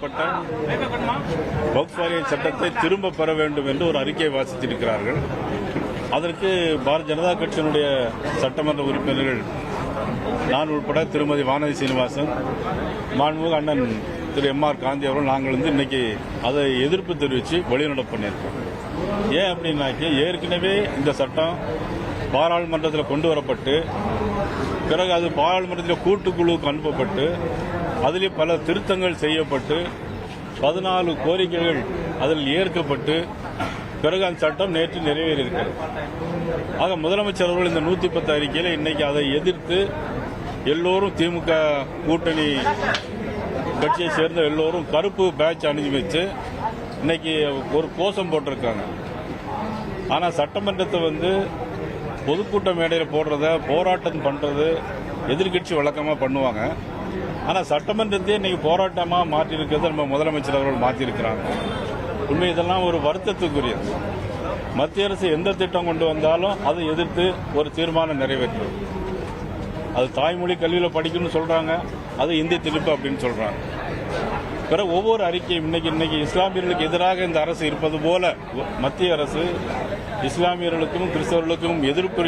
வரப்பட்ட வக்ஃப் வாரிய சட்டத்தை திரும்ப பெற வேண்டும் என்று ஒரு அறிக்கை வாசித்திருக்கிறார்கள். அதற்கு பாரதிய ஜனதா கட்சியினுடைய சட்டமன்ற உறுப்பினர்கள் நான் உட்பட திருமதி வானதி சீனிவாசன், மாண்புமிகு அண்ணன் திரு எம்.ஆர். காந்தி அவர்கள் நாங்கள் இன்னைக்கு அதை எதிர்ப்பு தெரிவித்து வெளிநடப்பு பண்ணியிருக்கோம். ஏன் அப்படின்னாக்கி ஏற்கனவே இந்த சட்டம் பாராளுமன்றத்தில் கொண்டு வரப்பட்டு பிறகு அது பாராளுமன்றத்தில் கூட்டுக்குழுவுக்கு அனுப்பப்பட்டு அதிலே பல திருத்தங்கள் செய்யப்பட்டு 14 கோரிக்கைகள் அதில் ஏற்கப்பட்டு பிறகு அந்த சட்டம் நேற்று நிறைவேறியிருக்கிறது. ஆக முதலமைச்சர் அவர்கள் இந்த 110 அறிக்கையில் இன்னைக்கு அதை எதிர்த்து எல்லோரும் திமுக கூட்டணி கட்சியை சேர்ந்த எல்லோரும் கருப்பு பேட்ச் அணிஞ்சு வச்சு இன்னைக்கு ஒரு கோஷம் போட்டிருக்காங்க. ஆனால் சட்டமன்றத்தை பொதுக்கூட்ட மேடையில் போடுறத போராட்டம் பண்றது எதிர்கட்சி வழக்கமாக பண்ணுவாங்க. ஆனால் சட்டமன்றத்தையே இன்னைக்கு போராட்டமாக மாற்றிருக்கிறது நம்ம முதலமைச்சர் அவர்கள் மாற்றிருக்கிறாங்க. உண்மை இதெல்லாம் ஒரு வருத்தத்துக்குரியது. மத்திய அரசு எந்த திட்டம் கொண்டு வந்தாலும் அதை எதிர்த்து ஒரு தீர்மானம் நிறைவேற்றும். அது தாய்மொழி கல்வியில் படிக்கணும்னு சொல்றாங்க, அது இந்தி திணிப்பு அப்படின்னு சொல்றாங்க. பிறகு ஒவ்வொரு அறிக்கையும் இன்னைக்கு இஸ்லாமியர்களுக்கு எதிராக இந்த அரசு இருப்பது போல மத்திய அரசு இஸ்லாமியர்களுக்கும் கிறிஸ்தவர்களுக்கும்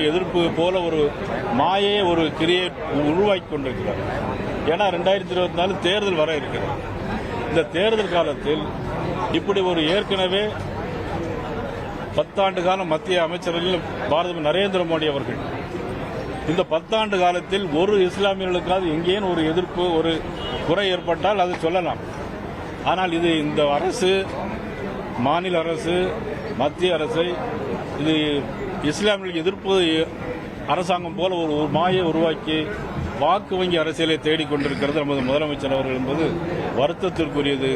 எதிர்ப்பு போல ஒரு மாயை ஒரு கிரியேட் உருவாக்கி கொண்டிருக்கிறார். ஏன்னா 2024 தேர்தல் வர இருக்கிறது. இந்த தேர்தல் காலத்தில் இப்படி ஒரு ஏற்கனவே 10 ஆண்டு காலம் மத்திய அமைச்சர்கள் பாரத நரேந்திர மோடி அவர்கள் இந்த 10 ஆண்டு காலத்தில் ஒரு இஸ்லாமியர்களுக்காவது எங்கேயும் ஒரு எதிர்ப்பு ஒரு குறை ஏற்பட்டால் அது சொல்லலாம். ஆனால் இது இந்த அரசு மாநில அரசு மத்திய அரசை இது இஸ்லாமியர்களுக்கு எதிர்ப்பு அரசாங்கம் போல ஒரு மாயை உருவாக்கி வாக்கு வங்கி அரசியலை தேடிக்கொண்டிருக்கிறது நமது முதலமைச்சர் அவர்கள் என்பது வருத்தத்திற்குரியது.